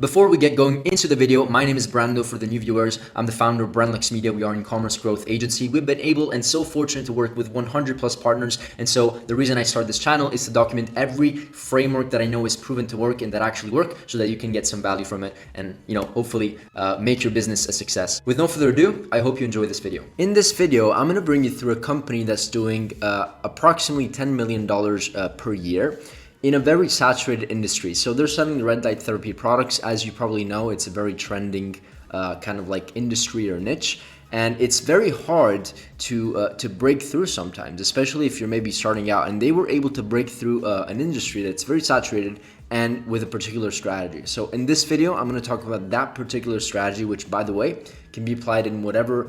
Before we get going into the video, my name is Brando for the new viewers. I'm the founder of Brandlux Media. We are an e-commerce growth agency. We've been able and so fortunate to work with 100 plus partners. And so the reason I started this channel is to document every framework that I know is proven to work and that actually work so that you can get some value from it and, hopefully make your business a success. With no further ado, I hope you enjoy this video. In this video, I'm going to bring you through a company that's doing approximately $10 million per year in a very saturated industry. So they're selling red light therapy products. As you probably know, it's a very trending kind of like industry or niche. And it's very hard to break through sometimes, especially if you're maybe starting out. And they were able to break through an industry that's very saturated and with a particular strategy. So in this video, I'm going to talk about that particular strategy, which, by the way, can be applied in whatever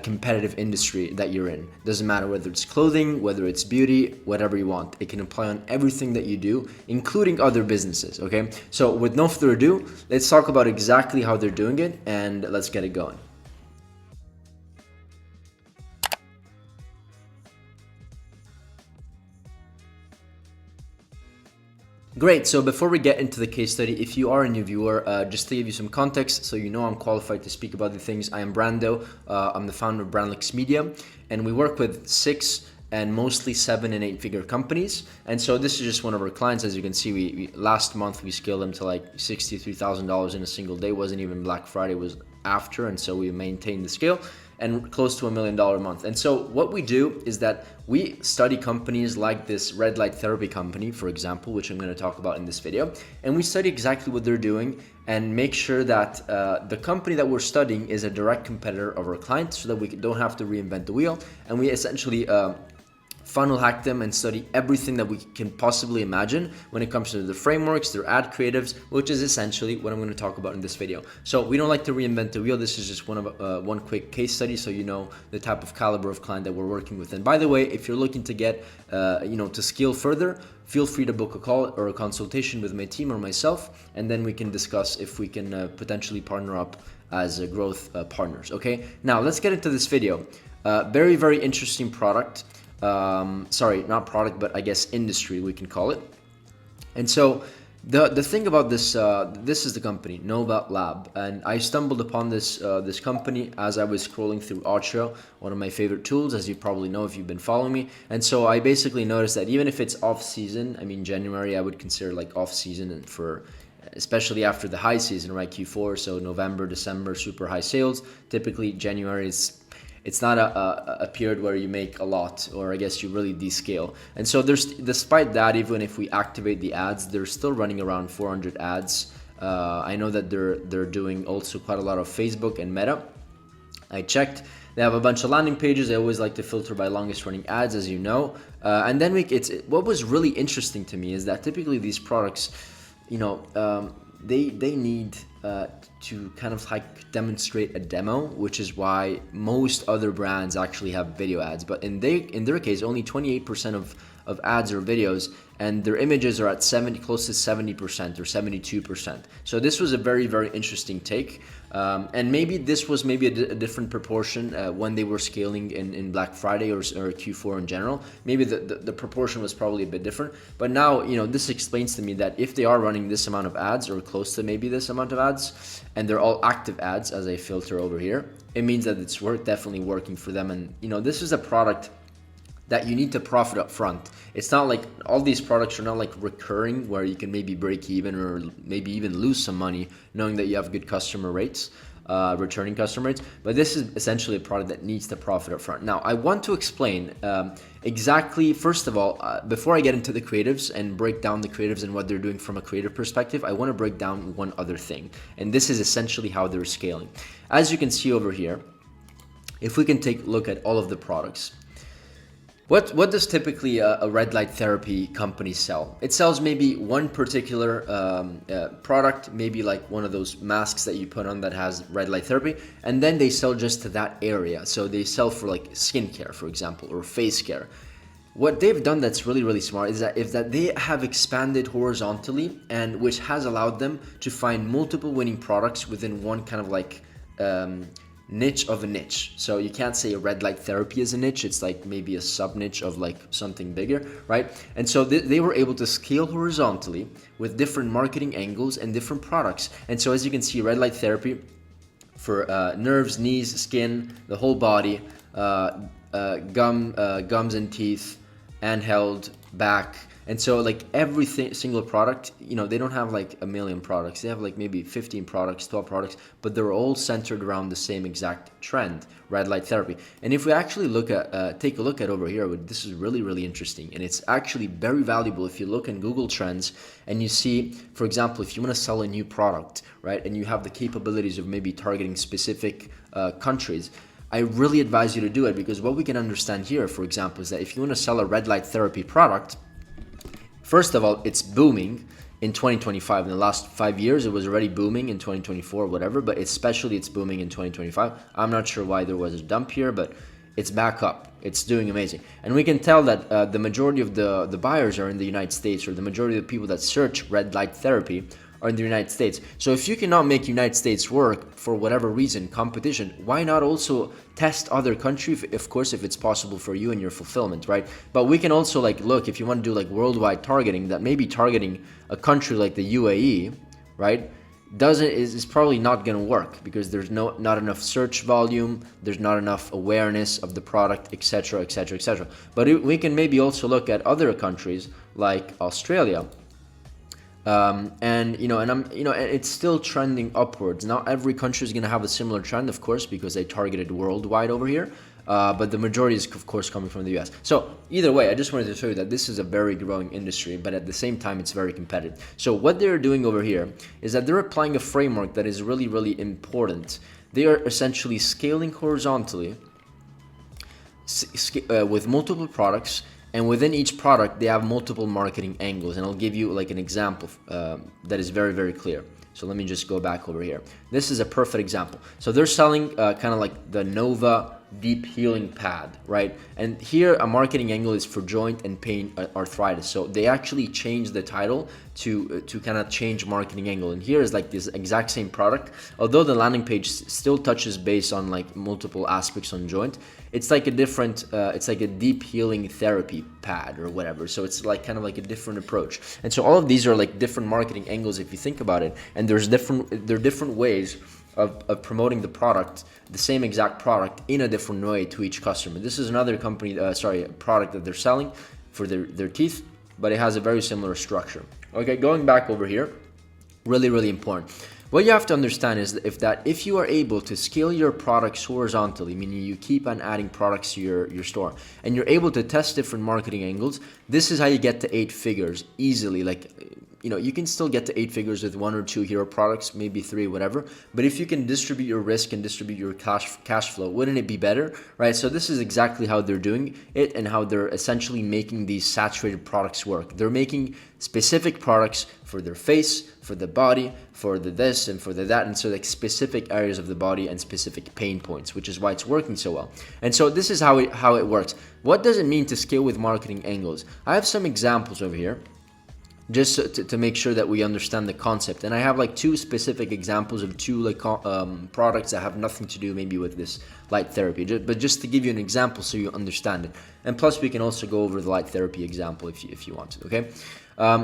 competitive industry that you're in. Doesn't matter whether it's clothing, whether it's beauty, whatever you want. It can apply on everything that you do, including other businesses, okay? So with no further ado, let's talk about exactly how they're doing it and let's get it going. Great, so before we get into the case study, if you are a new viewer, just to give you some context so you know I'm qualified to speak about the things, I am Brando, I'm the founder of Brandlux Media, and we work with 6 and mostly 7 and 8 figure companies. And so this is just one of our clients. As you can see, we last month we scaled them to like $63,000 in a single day. It wasn't even Black Friday, it was after, and so we maintained the scale and close to $1 million a month. And so what we do is that we study companies like this red light therapy company, for example, which I'm going to talk about in this video, and we study exactly what they're doing and make sure that the company that we're studying is a direct competitor of our client so that we don't have to reinvent the wheel. And we essentially funnel hack them and study everything that we can possibly imagine when it comes to the frameworks, their ad creatives, which is essentially what I'm going to talk about in this video. So we don't like to reinvent the wheel. This is just one quick case study so you know the type of caliber of client that we're working with. And by the way, if you're looking to get, to scale further, feel free to book a call or a consultation with my team or myself, and then we can discuss if we can potentially partner up as growth partners. Okay, now let's get into this video. Very, very interesting product. Sorry, not product, but I guess industry we can call it. And so the thing about this, this is the company, Nova Lab, and I stumbled upon this this company as I was scrolling through Ocho, one of my favorite tools, as you probably know if you've been following me. And so I basically noticed that even if it's off season, I mean January I would consider like off season, and for especially after the high season, right? Q4, so November, December, super high sales. Typically January is. It's not a period where you make a lot, or I guess you really descale. And so despite that, even if we activate the ads, they're still running around 400 ads. I know that they're doing also quite a lot of Facebook and Meta. I checked. They have a bunch of landing pages. I always like to filter by longest running ads, as you know. And then what was really interesting to me is that typically these products, they need to kind of like demonstrate a demo, which is why most other brands actually have video ads. But in their case, only 28% of ads are videos, and their images are at close to 70% or 72%. So this was a very, very interesting take. And maybe this was maybe a different proportion when they were scaling in Black Friday or Q4 in general. Maybe the proportion was probably a bit different. But now, this explains to me that if they are running this amount of ads or close to maybe this amount of ads, and they're all active ads as I filter over here, it means that it's definitely working for them. And, this is a product that you need to profit up front. It's not like all these products are not like recurring where you can maybe break even or maybe even lose some money knowing that you have good customer rates, returning customer rates. But this is essentially a product that needs to profit up front. Now, I want to explain exactly, first of all, before I get into the creatives and break down the creatives and what they're doing from a creative perspective, I want to break down one other thing. And this is essentially how they're scaling. As you can see over here, if we can take a look at all of the products, What does typically a red light therapy company sell? It sells maybe one particular product, maybe like one of those masks that you put on that has red light therapy, and then they sell just to that area. So they sell for like skincare, for example, or face care. What they've done that's really, really smart is that they have expanded horizontally, and which has allowed them to find multiple winning products within one kind of like niche of a niche. So you can't say red light therapy is a niche. It's like maybe a sub niche of like something bigger, right? And so they were able to scale horizontally with different marketing angles and different products. And so as you can see, red light therapy for nerves, knees, skin, the whole body, gums and teeth, handheld, back. And so like every single product, they don't have like a million products. They have like maybe 15 products, 12 products, but they're all centered around the same exact trend, red light therapy. And if we actually take a look at over here, this is really, really interesting. And it's actually very valuable if you look in Google Trends and you see, for example, if you want to sell a new product, right, and you have the capabilities of maybe targeting specific countries, I really advise you to do it, because what we can understand here, for example, is that if you want to sell a red light therapy product, first of all, it's booming in 2025. In the last 5 years, it was already booming in 2024, whatever, but especially it's booming in 2025. I'm not sure why there was a dump here, but it's back up. It's doing amazing. And we can tell that the majority of the buyers are in the United States, or the majority of the people that search red light therapy are in the United States. So if you cannot make United States work for whatever reason, competition, why not also test other countries, of course, if it's possible for you and your fulfillment, right? But we can also like look, if you want to do like worldwide targeting, that maybe targeting a country like the UAE, right, is probably not going to work, because there's not enough search volume, there's not enough awareness of the product, etc., etc., etc. But we can maybe also look at other countries like Australia. It's still trending upwards. Not every country is going to have a similar trend, of course, because they targeted worldwide over here. But the majority is, of course, coming from the US. So either way, I just wanted to show you that this is a very growing industry, but at the same time, it's very competitive. So what they're doing over here is that they're applying a framework that is really, really important. They are essentially scaling horizontally with multiple products. And within each product, they have multiple marketing angles. And I'll give you like an example that is very, very clear. So let me just go back over here. This is a perfect example. So they're selling kind of like the Nova Deep Healing Pad, right? And here a marketing angle is for joint and pain arthritis. So they actually changed the title to kind of change marketing angle. And here is like this exact same product. Although the landing page still touches base on like multiple aspects on joint, it's like a different, it's like a deep healing therapy pad or whatever. So it's like kind of like a different approach. And so all of these are like different marketing angles if you think about it. And there are different ways of promoting the product, the same exact product, in a different way to each customer. This is another product that they're selling for their teeth, but it has a very similar structure. Okay, going back over here, really, really important. What you have to understand is that if you are able to scale your products horizontally, meaning you keep on adding products to your store, and you're able to test different marketing angles, this is how you get to 8 figures easily. Like, you can still get to 8 figures with 1 or 2 hero products, maybe 3, whatever. But if you can distribute your risk and distribute your cash flow, wouldn't it be better, right? So this is exactly how they're doing it, and how they're essentially making these saturated products work. They're making specific products for their face, for the body, for the this and for the that, and so like specific areas of the body and specific pain points, which is why it's working so well. And so this is how it works. What does it mean to scale with marketing angles? I have some examples over here, just to make sure that we understand the concept. And I have like 2 specific examples of 2 like products that have nothing to do maybe with this light therapy, but just to give you an example so you understand it. And plus we can also go over the light therapy example if you want to, okay?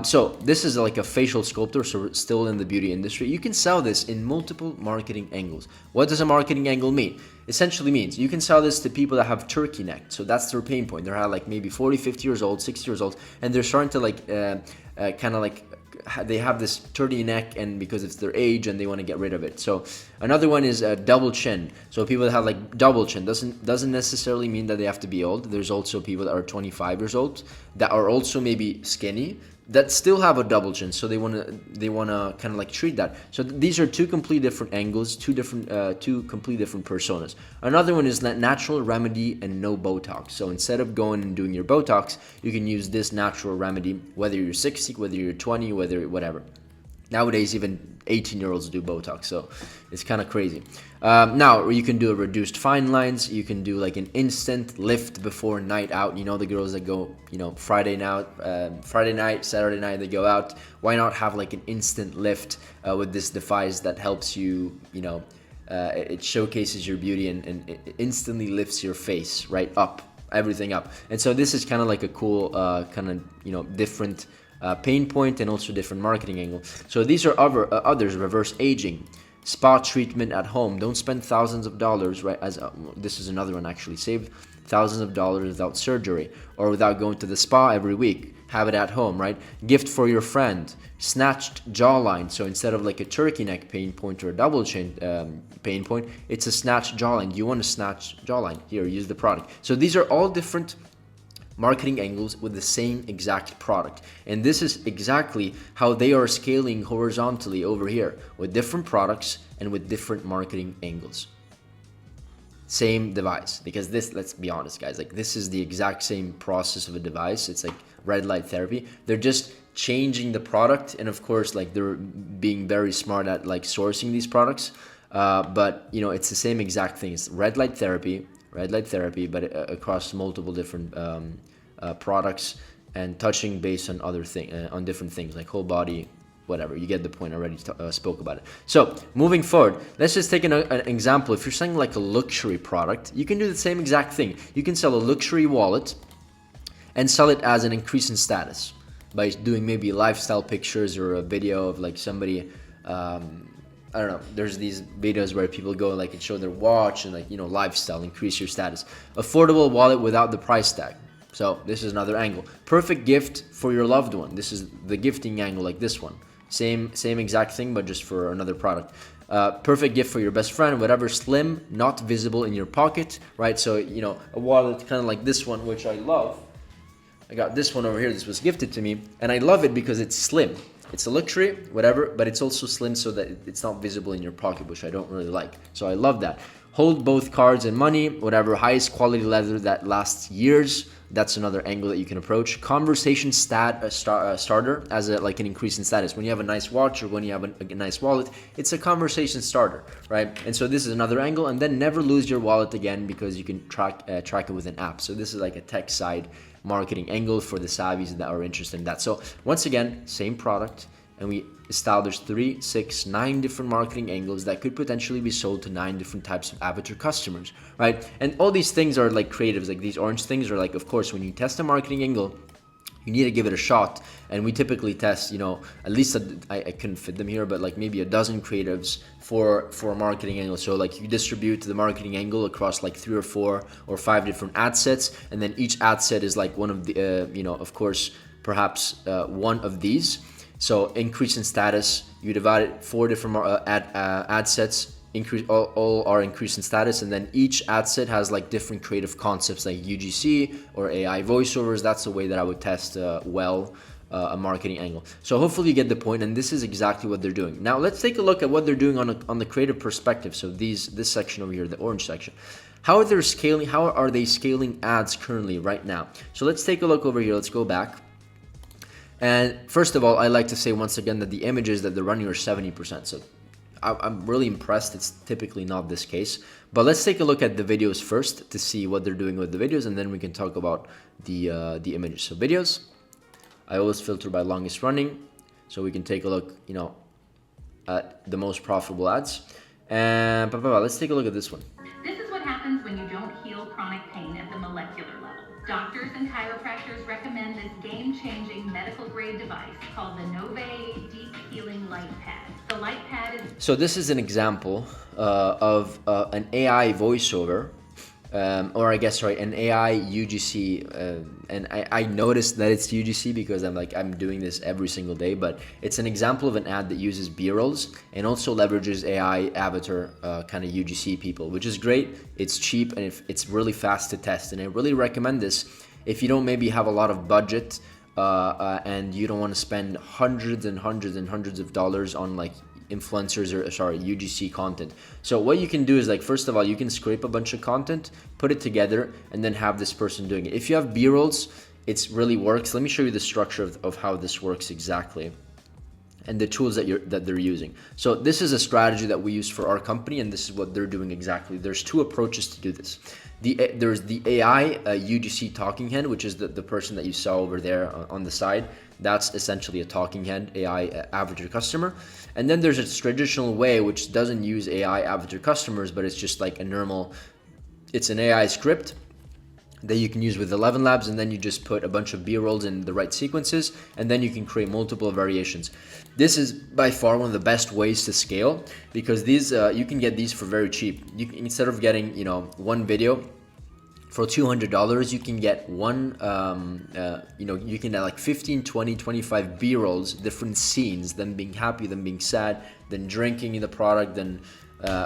So this is like a facial sculptor, so we're still in the beauty industry. You can sell this in multiple marketing angles. What does a marketing angle mean? Essentially means you can sell this to people that have turkey neck. So that's their pain point. They're like maybe 40, 50 years old, 60 years old, and they're starting to like kind of like they have this turkey neck, and because it's their age and they want to get rid of it. So another one is a double chin. So people that have like double chin doesn't necessarily mean that they have to be old. There's also people that are 25 years old that are also maybe skinny, that still have a double chin, so they wanna kind of like treat that. So these are 2 completely different angles, 2 completely different personas. Another one is that natural remedy and no Botox. So instead of going and doing your Botox, you can use this natural remedy, whether you're 60, whether you're 20, whatever. Nowadays, even 18-year-olds do Botox, so it's kind of crazy. Now, you can do a reduced fine lines. You can do like an instant lift before night out. The girls that go, Friday night, Saturday night, they go out. Why not have like an instant lift with this device that helps you, it showcases your beauty and it instantly lifts your face right up, everything up. And so this is kind of like a cool kind of, you know, different pain point and also different marketing angle. So these are others: reverse aging, spa treatment at home. Don't spend thousands of dollars, right? As this is another one actually. Save thousands of dollars without surgery or without going to the spa every week. Have it at home, right? Gift for your friend. Snatched jawline. So instead of like a turkey neck pain point or a double chin pain point, it's a snatched jawline. You want a snatched jawline? Here, use the product. So these are all different marketing angles with the same exact product. And this is exactly how they are scaling horizontally over here with different products and with different marketing angles. Same device, because this, let's be honest guys, like this is the exact same process of a device. It's like red light therapy. They're just changing the product, and of course like they're being very smart at like sourcing these products, but you know, it's the same exact thing. It's red light therapy, but across multiple different products and touching base on on different things like whole body, whatever. You get the point. I already spoke about it. So moving forward, let's just take an example. If you're selling like a luxury product, you can do the same exact thing. You can sell a luxury wallet and sell it as an increase in status by doing maybe lifestyle pictures or a video of like somebody, I don't know, there's these videos where people go like and show their watch and like, you know, lifestyle, increase your status. Affordable wallet without the price tag. So this is another angle. Perfect gift for your loved one. This is the gifting angle, like this one. Same exact thing, but just for another product. Perfect gift for your best friend, whatever, slim, not visible in your pocket, right? So, you know, a wallet kind of like this one, which I love. I got this one over here. This was gifted to me, and I love it because it's slim. It's a luxury, whatever, but it's also slim so that it's not visible in your pocket, which I don't really like. So I love that. Hold both cards and money, whatever, highest quality leather that lasts years. That's another angle that you can approach. Conversation starter as like an increase in status. When you have a nice watch or when you have a nice wallet, it's a conversation starter, right? And so this is another angle. And then never lose your wallet again because you can track it with an app. So this is like a tech side marketing angle for the savvies that are interested in that. So once again, same product, and we established 3, 6, 9 different marketing angles that could potentially be sold to 9 different types of avatar customers, right? And all these things are like creatives, like these orange things are like, of course, when you test a marketing angle, you need to give it a shot. And we typically test, you know, at least I couldn't fit them here, but like maybe a dozen creatives for a marketing angle. So like you distribute the marketing angle across like 3 or 4 or 5 different ad sets, and then each ad set is like one of the, you know, of course, perhaps one of these. So increase in status, you divide it 4 different ad sets, all are increase in status, and then each ad set has like different creative concepts like UGC or AI voiceovers. That's the way that I would test a marketing angle. So hopefully you get the point, and this is exactly what they're doing. Now let's take a look at what they're doing on the creative perspective. So this section over here, the orange section. How are they scaling ads currently right now? So let's take a look over here. Let's go back. And first of all, I like to say once again that the images that they're running are 70%. So I'm really impressed. It's typically not this case. But let's take a look at the videos first to see what they're doing with the videos, and then we can talk about the images. So videos, I always filter by longest running, so we can take a look, you know, at the most profitable ads. And let's take a look at this one. This is what happens when you don't heal chronic pain at the molecular level. Doctors and chiropractors recommend this game-changing medical-grade device called the Nove Deep Healing Light Pad. The light pad is... So this is an example of an AI voiceover, or I guess, right, an AI UGC, and I noticed that it's UGC because I'm doing this every single day, but it's an example of an ad that uses B-rolls and also leverages AI avatar kind of UGC people, which is great. It's cheap and it's really fast to test, and I really recommend this if you don't maybe have a lot of budget and you don't want to spend hundreds and hundreds and hundreds of dollars on like influencers or UGC content. So what you can do is, like, first of all, you can scrape a bunch of content, put it together, and then have this person doing it. If you have B-rolls, it really works. Let me show you the structure of how this works exactly and the tools that they're using. So this is a strategy that we use for our company, and this is what they're doing exactly. There's 2 approaches to do this. There's the AI UGC talking head, which is the person that you saw over there on the side. That's essentially a talking head AI avatar customer. And then there's a traditional way which doesn't use AI avatar customers, but it's just like a normal, it's an AI script that you can use with 11 labs, and then you just put a bunch of b-rolls in the right sequences, and then you can create multiple variations. This is by far one of the best ways to scale, because these you can get these for very cheap. You can, instead of getting one video for $200, you can get one you can get like 15, 20, 25 b-rolls, different scenes, them being happy, them being sad, then drinking in the product, then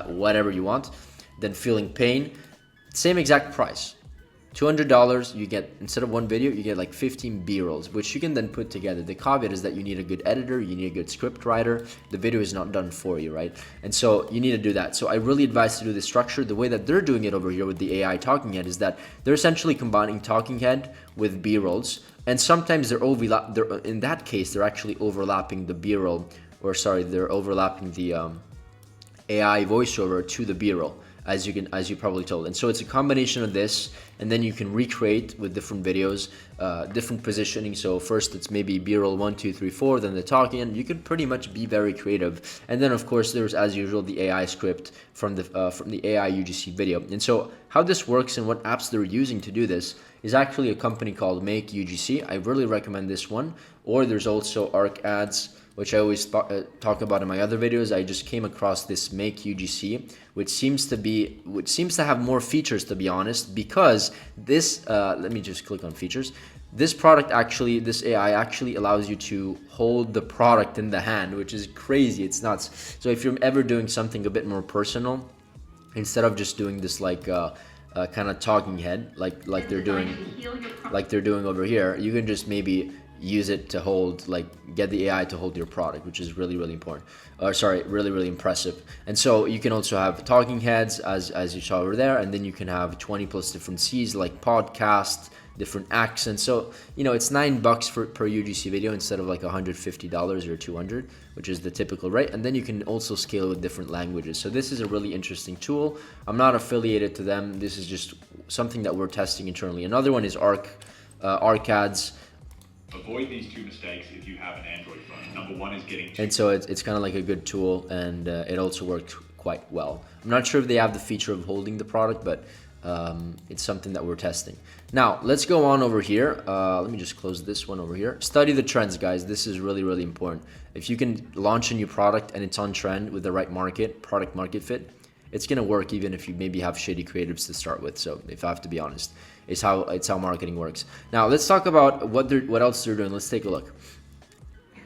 whatever you want, then feeling pain. Same exact price, $200. You get, instead of one video, you get like 15 b-rolls, which you can then put together. The caveat is that you need a good editor, you need a good script writer. The video is not done for you, right? And so you need to do that. So I really advise to do this structure. The way that they're doing it over here with the AI talking head is that they're essentially combining talking head with b-rolls, and sometimes they're in that case they're actually overlapping the b-roll, or sorry, they're overlapping the AI voiceover to the b-roll, as you probably told. And so it's a combination of this, and then you can recreate with different videos, different positioning. So first it's maybe b-roll 1, 2, 3, 4, then the talking, and you can pretty much be very creative. And then of course there's, as usual, the AI script from the AI UGC video. And so how this works and what apps they're using to do this is actually a company called Make UGC. I really recommend this one. Or there's also Arc Ads, which I always talk about in my other videos. I just came across this Make UGC, which seems to have more features, to be honest, because this, let me just click on features. This product actually, this AI actually allows you to hold the product in the hand, which is crazy. It's nuts. So if you're ever doing something a bit more personal, instead of just doing this like kind of talking head, like they're doing over here, you can just maybe use it to hold, like get the AI to hold your product, which is really, really important. Really, really impressive. And so you can also have talking heads as you saw over there, and then you can have 20 plus different C's like podcast, different accents. So it's $9 per UGC video instead of like $150 or $200, which is the typical rate. And then you can also scale with different languages. So this is a really interesting tool. I'm not affiliated to them. This is just something that we're testing internally. Another one is Arcads. Avoid these two mistakes if you have an Android phone. Number one is getting and so it's kind of like a good tool, and it also works quite well. I'm not sure if they have the feature of holding the product, but it's something that we're testing. Now let's go on over here. Let me just close this one over here. Study the trends, guys. This is really, really important. If you can launch a new product and it's on trend with the right product market fit, it's gonna work even if you maybe have shitty creatives to start with. So if I have to be honest, it's how marketing works. Now let's talk about what else they're doing. Let's take a look.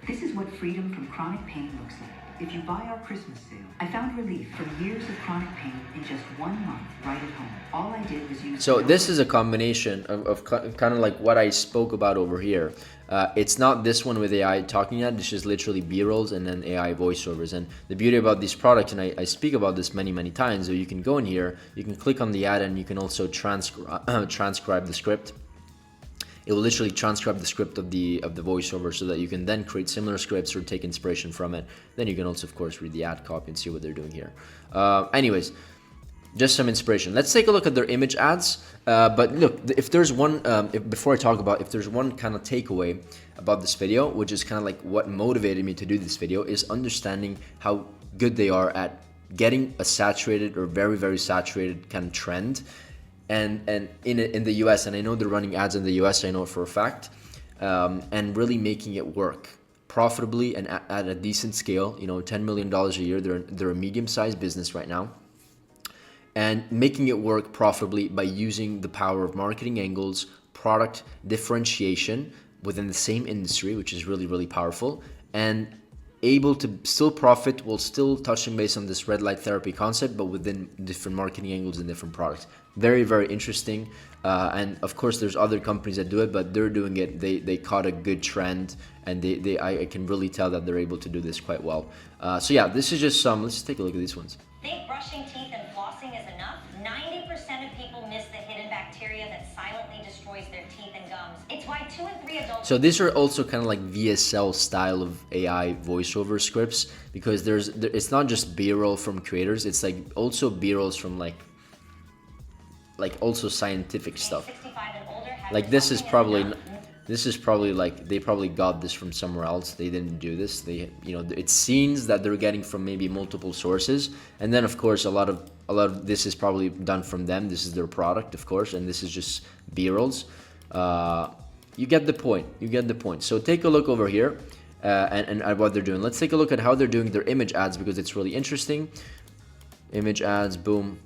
This is what freedom from chronic pain looks like. If you buy our Christmas sale, I found relief from years of chronic pain in just 1 month right at home. All I did was use... So this is a combination of kind of like what I spoke about over here. It's not this one with AI talking yet. It's just literally B-rolls and then AI voiceovers. And the beauty about these products, and I speak about this many, many times, so you can go in here, you can click on the ad, and you can also transcribe the script. It will literally transcribe the script of the voiceover, so that you can then create similar scripts or take inspiration from it. Then you can also, of course, read the ad copy and see what they're doing here. Anyways, just some inspiration. Let's take a look at their image ads. But look, if there's one, before I talk about, if there's one kind of takeaway about this video, which is kind of like what motivated me to do this video, is understanding how good they are at getting a saturated or very, very saturated kind of trend. And in the US, and I know they're running ads in the US, I know it for a fact, and really making it work profitably and at a decent scale. $10 million a year. They're a medium-sized business right now, and making it work profitably by using the power of marketing angles, product differentiation within the same industry, which is really, really powerful, and able to still profit while still touching base on this red light therapy concept, but within different marketing angles and different products. Very, very interesting. And of course, there's other companies that do it, but they're doing it. They caught a good trend, and I can really tell that they're able to do this quite well. So yeah, this is just some. Let's just take a look at these ones. Think brushing teeth and flossing is enough? 90% of people miss the hidden bacteria that silently destroys their teeth and gums. It's why 2 in 3 adults... So these are also kind of like VSL style of AI voiceover scripts, because it's not just B-roll from creators, it's like also B-rolls from like also scientific stuff. Like this is probably This is probably like, they probably got this from somewhere else. They didn't do this. They, you know, it's scenes that they're getting from maybe multiple sources. And then of course, a lot of this is probably done from them. This is their product, of course, and this is just B-rolls. You get the point. You get the point. So take a look over here and at what they're doing. Let's take a look at how they're doing their image ads, because it's really interesting. Image ads, boom.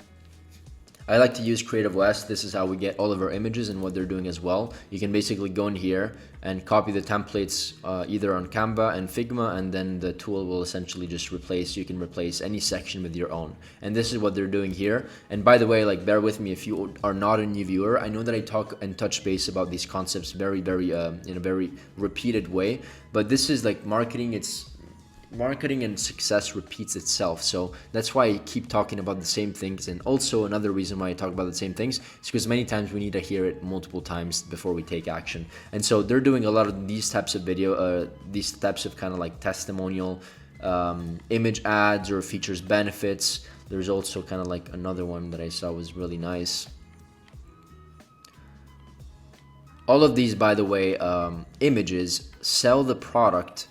I like to use Creative OS. This is how we get all of our images and what they're doing as well. You can basically go in here and copy the templates either on Canva and Figma, and then the tool will essentially just replace, you can replace any section with your own. And this is what they're doing here. And by the way, like, bear with me if you are not a new viewer. I know that I talk and touch base about these concepts very, very in a very repeated way, but this is like marketing. It's marketing and success repeats itself. So that's why I keep talking about the same things. And also another reason why I talk about the same things is because many times we need to hear it multiple times before we take action. And so they're doing a lot of these types of video, these types of kind of like testimonial image ads or features benefits. There's also kind of like another one that I saw was really nice. All of these, by the way, images sell the product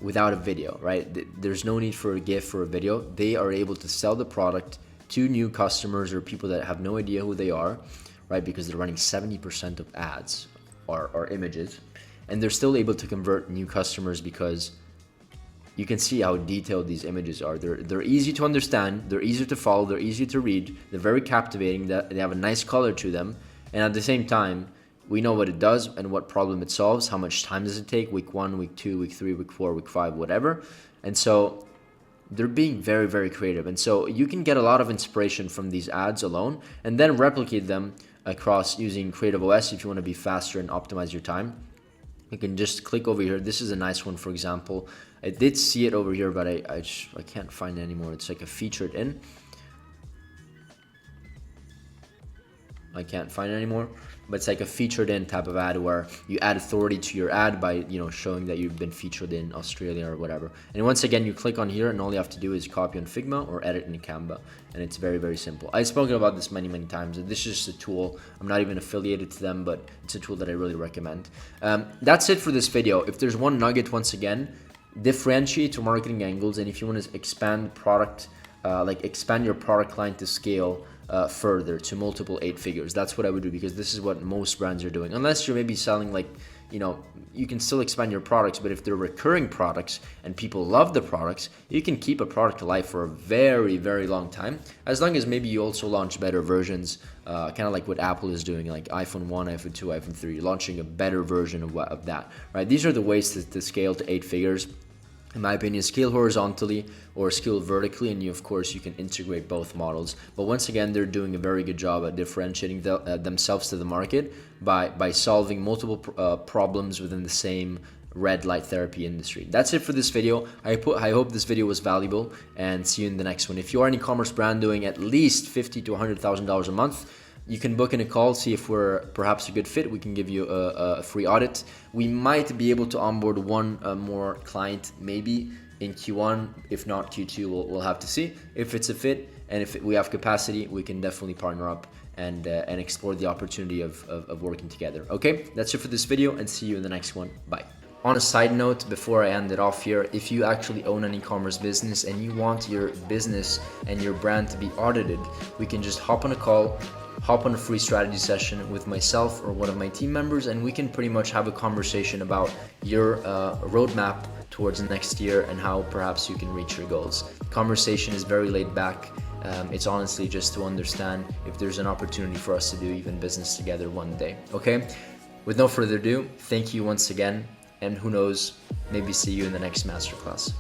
without a video, right? There's no need for a GIF or a video. They are able to sell the product to new customers or people that have no idea who they are, right? Because they're running 70% of ads or images, and they're still able to convert new customers because you can see how detailed these images are. They're easy to understand, they're easy to follow, they're easy to read, they're very captivating, they have a nice color to them, and at the same time, we know what it does and what problem it solves. How much time does it take? Week 1, week 2, week 3, week 4, week 5, whatever. And so they're being very, very creative. And so you can get a lot of inspiration from these ads alone and then replicate them across using Creative OS if you want to be faster and optimize your time. You can just click over here. This is a nice one, for example. I did see it over here, but I can't find it anymore. It's like a featured in. I can't find it anymore, but it's like a featured in type of ad where you add authority to your ad by, you know, showing that you've been featured in Australia or whatever. And once again, you click on here and all you have to do is copy on Figma or edit in Canva. And it's very, very simple. I've spoken about this many, many times. This is just a tool. I'm not even affiliated to them, but it's a tool that I really recommend. That's it for this video. If there's one nugget, once again, differentiate your marketing angles. And if you want to expand product, expand your product line to scale, further to multiple 8 figures. That's what I would do, because this is what most brands are doing. Unless you're maybe selling, like, you know, you can still expand your products, but if they're recurring products and people love the products, you can keep a product alive for a very, very long time, as long as maybe you also launch better versions, kind of like what Apple is doing, like iPhone 1, iPhone 2, iPhone 3, you're launching a better version of that, right? These are the ways to scale to 8 figures. In my opinion, scale horizontally or scale vertically, and of course you can integrate both models. But once again, they're doing a very good job at differentiating themselves to the market by solving multiple problems within the same red light therapy industry. That's it for this video. I hope this video was valuable, and see you in the next one. If you are an e-commerce brand doing at least $50,000 to $100,000 a month, you can book in a call, see if we're perhaps a good fit. We can give you a free audit. We might be able to onboard one more client maybe in Q1. If not Q2, we'll have to see if it's a fit. And if we have capacity, we can definitely partner up and explore the opportunity of working together. Okay, that's it for this video, and see you in the next one. Bye. On a side note, before I end it off here, if you actually own an e-commerce business and you want your business and your brand to be audited, we can just hop on a call, hop on a free strategy session with myself or one of my team members, and we can pretty much have a conversation about your roadmap towards next year and how perhaps you can reach your goals. The conversation is very laid back. It's honestly just to understand if there's an opportunity for us to do even business together one day. Okay, with no further ado, thank you once again, and who knows, maybe see you in the next masterclass.